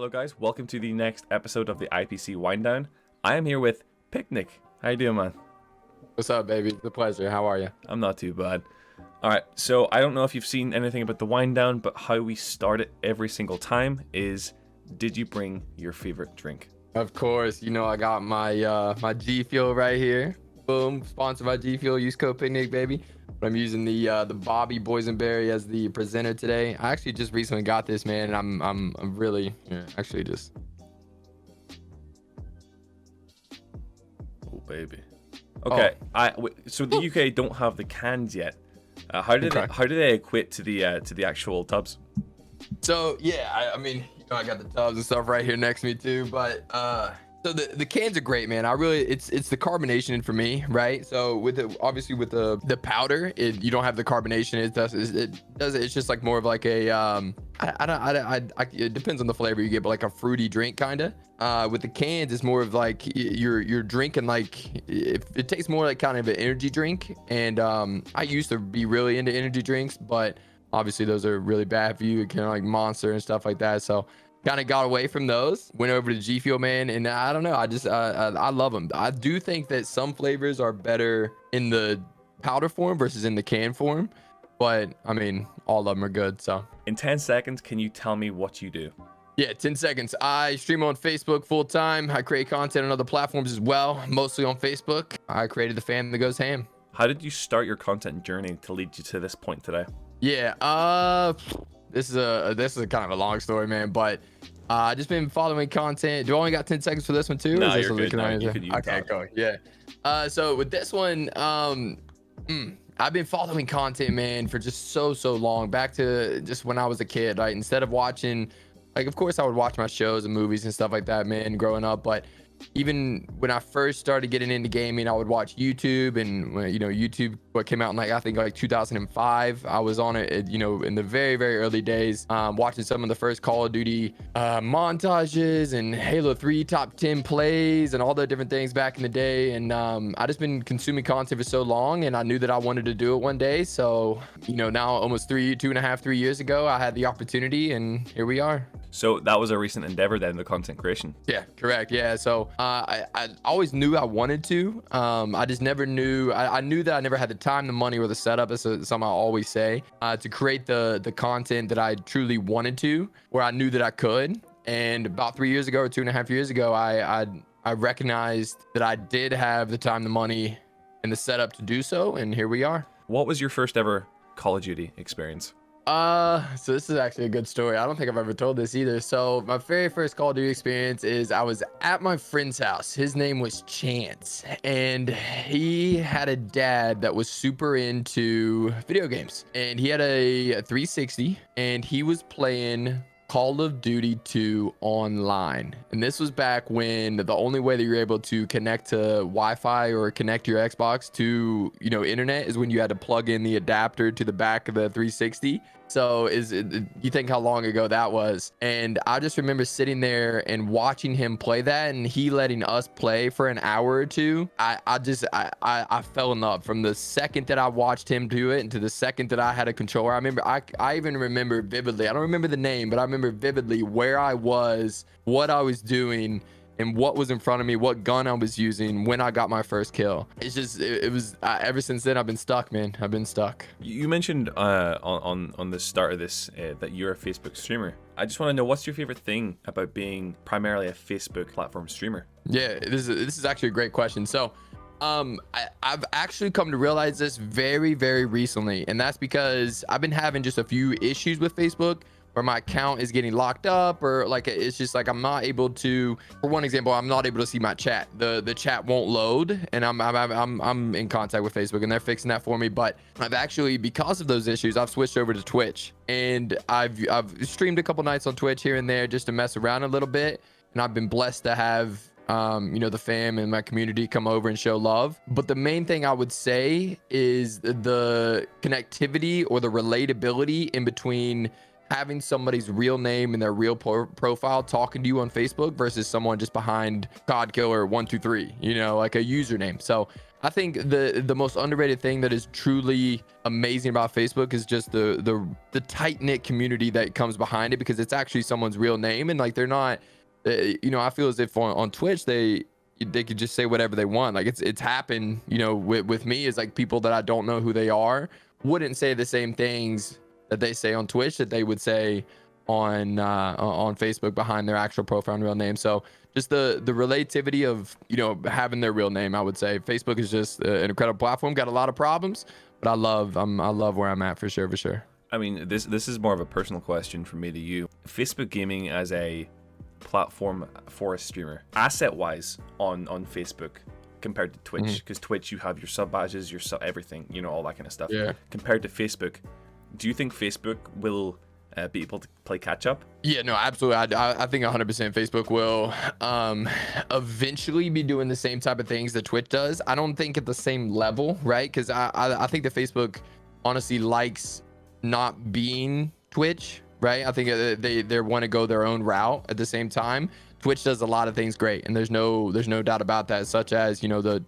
Hello guys, welcome to the next episode of the IPC Wind Down. I am here with picNick. How you doing, man? What's up, baby? It's a pleasure. How are you? I'm not too bad. Alright, so I don't know if you've seen anything about the Wind Down, but how we start it every single time is, did you bring your favorite drink? Of course, you know I got my my G Fuel right here. Boom, sponsored by G Fuel. Use code picNick, baby. But I'm using the Bobby Boysenberry as the presenter today. I actually just recently got this, man, and I'm really actually just. Oh baby. Okay, so the UK don't have the cans yet. How did they equate to the actual tubs? So yeah, I mean, you know, I got the tubs and stuff right here next to me too, but so the cans are great, man. It's the carbonation for me, right? So with obviously with the powder, you don't have the carbonation. It's just like more of like a it depends on the flavor you get, but like a fruity drink kind of. With the cans, it's more of like you're drinking like it tastes more like kind of an energy drink. And I used to be really into energy drinks, but obviously those are really bad for you, kind of like Monster and stuff like that. So kind of got away from those, went over to G Fuel, man, and I don't know, I love them. I do think that some flavors are better in the powder form versus in the can form, but I mean, all of them are good. So in 10 seconds, can you tell me what you do? Yeah, 10 seconds. I stream on Facebook full time. I create content on other platforms as well, mostly on Facebook. I created the fan that goes ham. How did you start your content journey to lead you to this point today? Yeah, this is a kind of a long story, man, but I just been following content. Do I only got 10 seconds for this one too? No, you're good. No, you could use okay, cool. Yeah. So with this one, I've been following content, man, for just so long, back to just when I was a kid, right? Instead of watching, like, of course I would watch my shows and movies and stuff like that, man, growing up, but even when I first started getting into gaming, I would watch YouTube, and you know, YouTube, what came out in I think 2005. I was on it, you know, in the very early days, watching some of the first Call of Duty montages and Halo 3 top 10 plays and all the different things back in the day. And I just been consuming content for so long, and I knew that I wanted to do it one day. So, you know, now almost 2.5, 3 years ago, I had the opportunity, and here we are. So that was a recent endeavor then, the content creation. Yeah, correct. Yeah. So I always knew I wanted to. I just never knew. I knew that I never had the time, the money, or the setup. That's something I always say, to create the content that I truly wanted to, where I knew that I could. And about 3 years ago, or 2.5 years ago, I recognized that I did have the time, the money, and the setup to do so. And here we are. What was your first ever Call of Duty experience? So this is actually a good story. I don't think I've ever told this either. So my very first Call of Duty experience is I was at my friend's house. His name was Chance, and he had a dad that was super into video games, and he had a 360, and he was playing Call of Duty 2 online. And this was back when the only way that you're able to connect to Wi-Fi or connect your Xbox to, you know, internet is when you had to plug in the adapter to the back of the 360. So you think how long ago that was? And I just remember sitting there and watching him play that, and he letting us play for an hour or two. I fell in love from the second that I watched him do it, and to the second that I had a controller. I remember, I even remember vividly, I don't remember the name, but I remember vividly where I was, what I was doing, and what was in front of me, what gun I was using when I got my first kill. It's just, it was, ever since then, I've been stuck, man. I've been stuck. You mentioned on the start of this that you're a Facebook streamer. I just want to know, what's your favorite thing about being primarily a Facebook platform streamer? Yeah, this is actually a great question. So I've actually come to realize this very recently, and that's because I've been having just a few issues with Facebook, where my account is getting locked up, or like it's just like I'm not able to, for one example, I'm not able to see my chat. The chat won't load, and I'm in contact with Facebook, and they're fixing that for me. But I've actually, because of those issues, I've switched over to Twitch, and I've streamed a couple nights on Twitch here and there just to mess around a little bit, and I've been blessed to have you know, the fam and my community come over and show love. But the main thing I would say is the connectivity or the relatability in between having somebody's real name and their real profile talking to you on Facebook versus someone just behind God Killer 123, you know, like a username. So I think the most underrated thing that is truly amazing about Facebook is just the tight-knit community that comes behind it, because it's actually someone's real name, and like they're not, you know, I feel as if on Twitch they could just say whatever they want. Like it's happened, you know, with me, is like people that I don't know who they are wouldn't say the same things that they say on Twitch that they would say on Facebook behind their actual profile and real name. So just the relativity of, you know, having their real name, I would say Facebook is just an incredible platform. Got a lot of problems, but I love where I'm at for sure. I mean, this is more of a personal question from me to you. Facebook gaming as a platform for a streamer, asset wise on Facebook compared to Twitch, because Twitch you have your sub badges, your sub everything, you know, all that kind of stuff. Yeah. Compared to Facebook, do you think Facebook will be able to play catch up? Yeah, no, absolutely. I think 100% Facebook will eventually be doing the same type of things that Twitch does. I don't think at the same level, right? Because I think that Facebook honestly likes not being Twitch, right? I think they want to go their own route. At the same time, Twitch does a lot of things great, and there's no doubt about that, such as, you know, the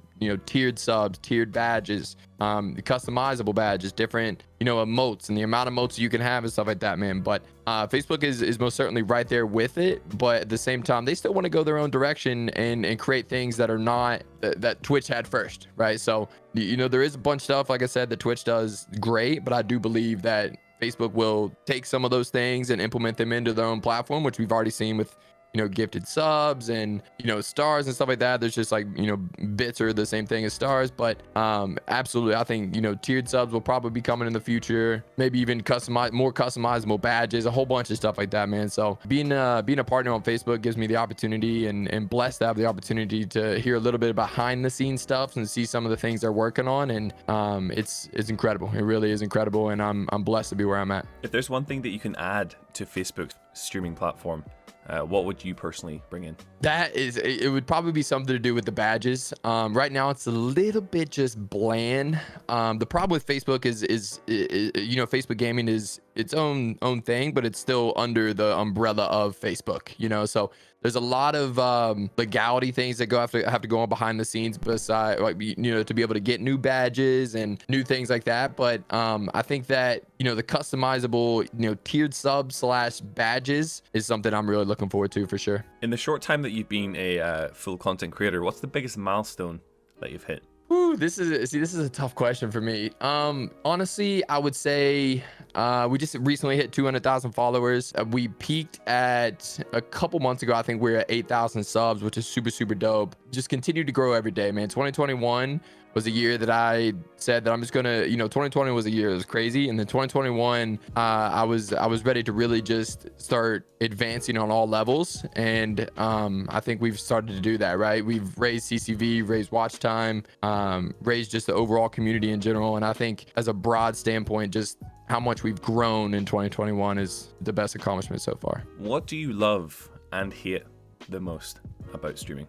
tiered subs, tiered badges, customizable badges, different, you know, emotes, and the amount of emotes you can have and stuff like that, man. But Facebook is most certainly right there with it, but at the same time they still want to go their own direction and create things that are not that Twitch had first, right? So, you know, there is a bunch of stuff, like I said, that Twitch does great, but I do believe that Facebook will take some of those things and implement them into their own platform, which we've already seen with, you know, gifted subs and, you know, stars and stuff like that. There's just like, you know, bits are the same thing as stars, but absolutely, I think, you know, tiered subs will probably be coming in the future, maybe even more customizable badges, a whole bunch of stuff like that, man. So being a partner on Facebook gives me the opportunity and blessed to have the opportunity to hear a little bit behind the scenes stuff and see some of the things they're working on, and it's incredible. It really is incredible, and I'm blessed to be where I'm at. If there's one thing that you can add to Facebook's streaming platform, what would you personally bring in? It would probably be something to do with the badges. Right now it's a little bit just bland. The problem with Facebook is you know, Facebook gaming is its own thing, but it's still under the umbrella of Facebook, you know. So there's a lot of legality things that have to go on behind the scenes, besides, like, you know, to be able to get new badges and new things like that. But I think that, you know, the customizable, you know, tiered sub / badges is something I'm really looking forward to for sure. In the short time that you've been a full content creator, what's the biggest milestone that you've hit? Ooh, this is a tough question for me. Honestly, I would say we just recently hit 200,000 followers. We peaked at a couple months ago. I think we we're at 8,000 subs, which is super dope. Just continue to grow every day, man. 2021 was a year that I said that I'm just gonna, you know, 2020 was a year that was crazy, and then 2021 I was ready to really just start advancing on all levels, and I think we've started to do that, right? We've raised CCV, raised watch time, raised just the overall community in general, and I think as a broad standpoint, just how much we've grown in 2021 is the best accomplishment so far. What do you love and hate the most about streaming?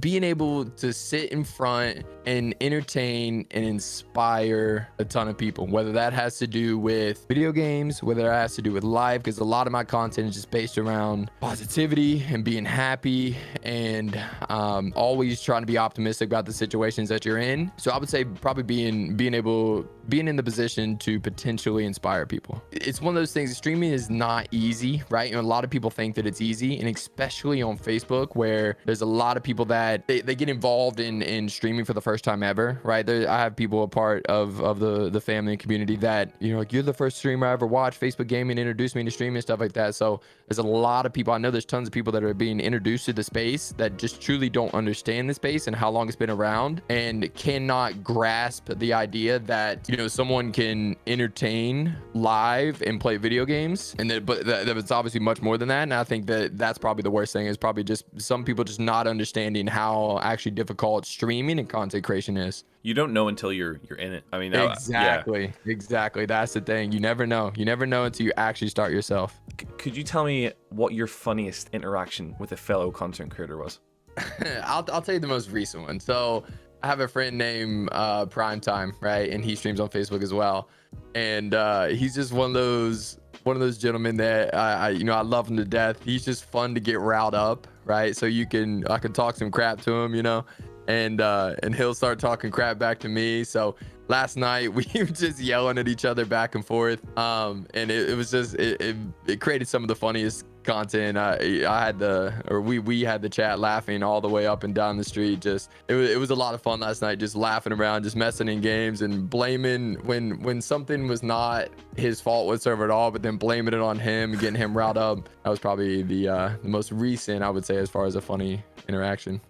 Being able to sit in front and entertain and inspire a ton of people, whether that has to do with video games, whether that has to do with live, because a lot of my content is just based around positivity and being happy and always trying to be optimistic about the situations that you're in. So I would say probably being in the position to potentially inspire people. It's one of those things. Streaming is not easy, right? And a lot of people think that it's easy, and especially on Facebook, where there's a lot of people that they get involved in streaming for the first time ever, right? I have people a part of the family and community that, you know, like, you're the first streamer I ever watched. Facebook gaming introduced me to streaming and stuff like that. So there's a lot of people. I know there's tons of people that are being introduced to the space that just truly don't understand the space and how long it's been around, and cannot grasp the idea that, you know, someone can entertain live and play video games, and that it's obviously much more than that. And I think that's probably the worst thing, is probably just some people just not understanding how actually difficult streaming and content creation is. You don't know until you're in it. I mean, exactly. That's the thing. You never know until you actually start yourself. Could you tell me what your funniest interaction with a fellow content creator was? I'll tell you the most recent one. So I have a friend named Primetime, right? And he streams on Facebook as well. And he's just one of those one of those gentlemen that I love him to death. He's just fun to get riled up, right? So I can talk some crap to him, and he'll start talking crap back to me. So last night we were just yelling at each other back and forth, and it was just it created some of the funniest content. We had the chat laughing all the way up and down the street. Just it was a lot of fun last night, just laughing around, just messing in games and blaming when something was not his fault whatsoever at all, but then blaming it on him and getting him riled up. That was probably the most recent, I would say, as far as a funny interaction.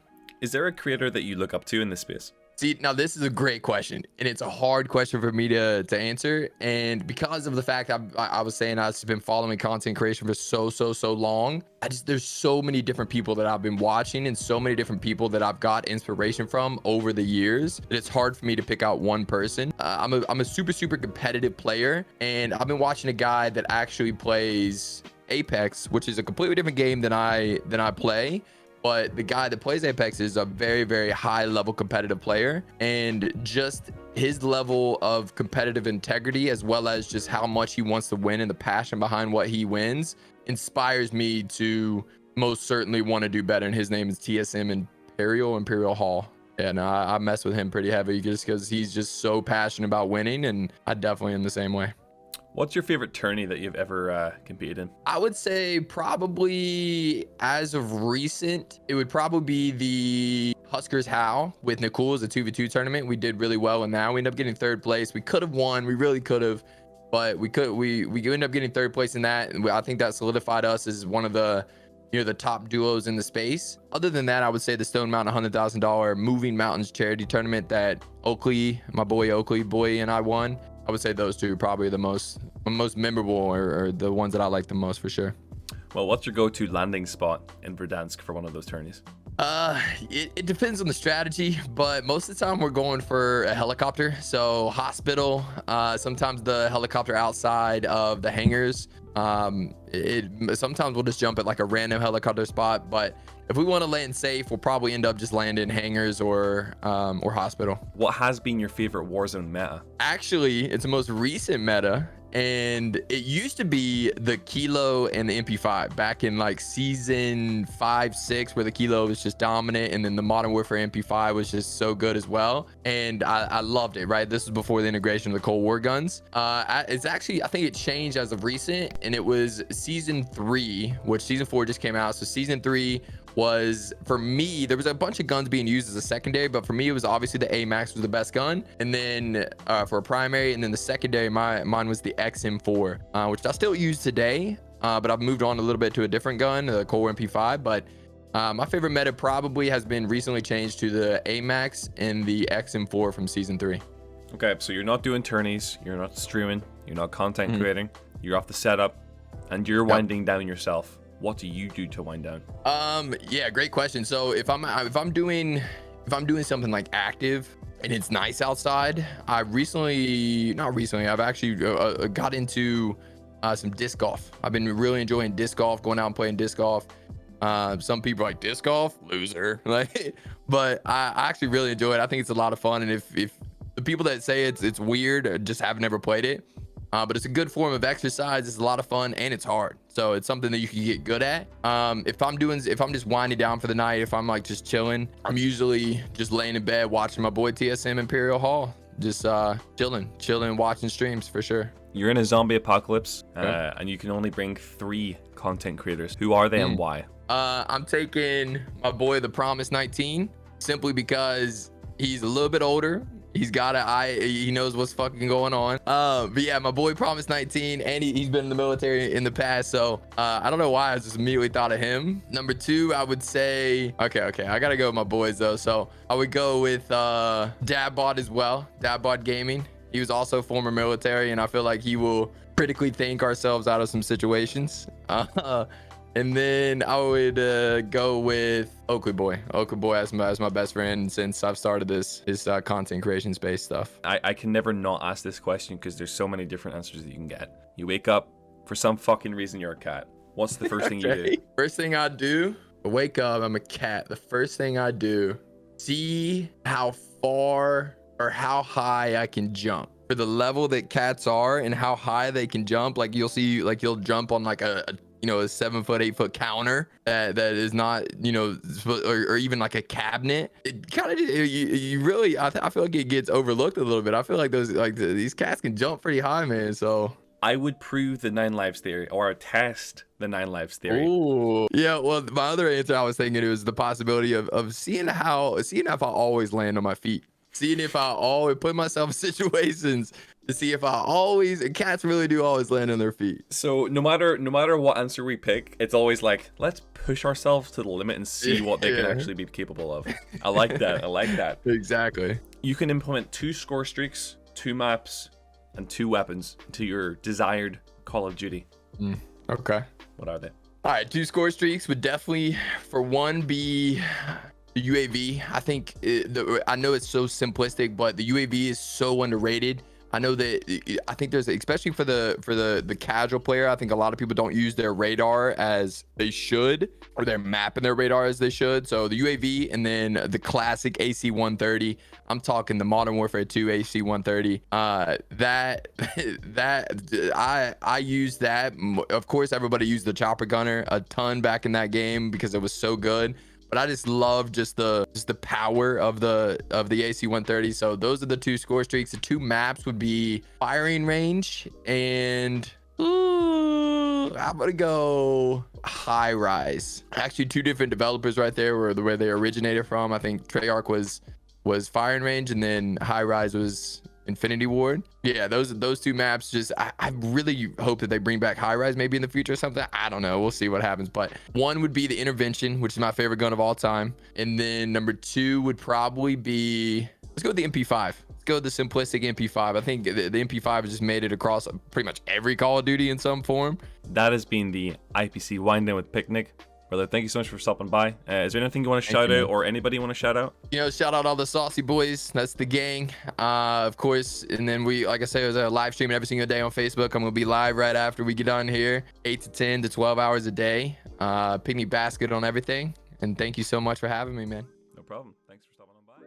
Is there a creator that you look up to in this space? See, now this is a great question, and it's a hard question for me to answer. And because of the fact I was saying I've been following content creation for so long, there's so many different people that I've been watching and so many different people that I've got inspiration from over the years that it's hard for me to pick out one person. I'm a super competitive player, and I've been watching a guy that actually plays Apex, which is a completely different game than I play. But the guy that plays Apex is a very high level competitive player, and just his level of competitive integrity, as well as just how much he wants to win and the passion behind what he wins, inspires me to most certainly want to do better. And his name is TSM Imperial Hall. And I mess with him pretty heavy just because he's just so passionate about winning, and I definitely am the same way. What's your favorite tourney that you've ever competed in? I would say probably as of recent, it would probably be the Huskers How with Nicole, a 2v2 tournament. We did really well in that. We ended up getting third place. We could have won. We really could have, but we ended up getting third place in that. And I think that solidified us as one of the the top duos in the space. Other than that, I would say the Stone Mountain $100,000 Moving Mountains charity tournament that my boy Oakley and I won. I would say those two are probably the most memorable or the ones that I like the most for sure. Well, what's your go-to landing spot in Verdansk for one of those tourneys? It depends on the strategy, but most of the time we're going for a helicopter. So hospital, sometimes the helicopter outside of the hangars. Sometimes we'll just jump at like a random helicopter spot, but if we want to land safe, we'll probably end up just landing hangars or hospital. What has been your favorite Warzone meta? Actually, it's the most recent meta, and it used to be the Kilo and the MP5 back in like season 5-6, where the Kilo was just dominant, and then the Modern Warfare MP5 was just so good as well, and I loved it. Right, this was before the integration of the Cold War guns. It's actually, I think it changed as of recent, and it was season 3, which season 4 just came out. So season 3 was, for me, there was a bunch of guns being used as a secondary, but for me it was obviously the AMAX was the best gun, and then for a primary, and then the secondary, mine was the XM4, which I still use today, but I've moved on a little bit to a different gun, the Core MP5. But my favorite meta probably has been recently changed to the AMAX and the XM4 from season 3. Okay, so you're not doing tourneys, you're not streaming, you're not content creating, you're off the setup, and you're winding down yourself. What do you do to wind down? Yeah, great question. So if I'm doing something like active and it's nice outside, I've actually got into some disc golf. I've been really enjoying disc golf, going out and playing disc golf. Some people are like, disc golf, loser, but I actually really enjoy it. I think it's a lot of fun, and if the people that say it's weird just have never played it, but it's a good form of exercise. It's a lot of fun, and it's hard, so it's something that you can get good at. If I'm just winding down for the night, if I'm like just chilling, I'm usually just laying in bed watching my boy TSM Imperial Hall, just chilling, watching streams for sure. You're in a zombie apocalypse, Okay. and you can only bring 3 content creators. Who are they and why? I'm taking my boy the Promise 19, simply because he's a little bit older. He's got an eye. He knows what's fucking going on. But yeah, my boy Promise 19, and he's been in the military in the past. So I don't know why I just immediately thought of him. Number 2, I would say, okay. I gotta go with my boys though. So I would go with Dabbot as well. Dabbot Gaming. He was also former military, and I feel like he will critically think ourselves out of some situations. And then I would go with Oakley Boy as my best friend since I've started this content creation space stuff. I can never not ask this question because there's so many different answers that you can get. You wake up, for some fucking reason you're a cat. What's the first thing you do? First thing I do, I wake up, I'm a cat. The first thing I do, see how far or how high I can jump. for the level that cats are and how high they can jump. Like you'll see, like he'll jump on like a 7 foot, 8 foot counter that is not, or even like a cabinet. It kind of, you really, I feel like it gets overlooked a little bit. I feel like these cats can jump pretty high, man. So I would prove the 9 lives theory, or test the 9 lives theory. ooh, yeah. Well, my other answer I was thinking, it was the possibility of seeing if I always land on my feet, seeing if I always put myself in situations to see if I always, and cats really do always land on their feet. So no matter what answer we pick, it's always like, let's push ourselves to the limit and see what they can actually be capable of. I like that. I like that. Exactly. You can implement 2 score streaks, 2 maps, and 2 weapons to your desired Call of Duty. Okay. What are they? All right, 2 score streaks would definitely, for one, be the UAV. I think I know it's so simplistic, but the UAV is so underrated. I know that I think there's, especially for the casual player, I think a lot of people don't use their radar as they should, or they're mapping their radar as they should. So the UAV, and then the classic AC-130. I'm talking the Modern Warfare 2 AC-130. I use that. Of course, everybody used the chopper gunner a ton back in that game because it was so good. But I just love just the power of the AC-130. So those are the 2 score streaks. The 2 maps would be firing range and I'm gonna go high rise. Actually, 2 different developers right there were where they originated from. I think Treyarch was firing range, and then high rise was Infinity Ward. Yeah, those 2 maps, just I really hope that they bring back high rise maybe in the future or something. I don't know, we'll see what happens. But one would be the intervention, which is my favorite gun of all time, and then number 2 would probably be, let's go with the MP5. Let's go with the simplistic MP5. I think the MP5 has just made it across pretty much every Call of Duty in some form. That has been the IPC Wind Down with picNick. Brother, thank you so much for stopping by. Is there anything you want to shout out, or anybody you want to shout out? Shout out all the saucy boys. That's the gang, of course. And then we, like I said, it was a live streaming every single day on Facebook. I'm gonna be live right after we get done here, 8 to 10 to 12 hours a day. picnic basket on everything. And thank you so much for having me, man. No problem. Thanks for stopping on by.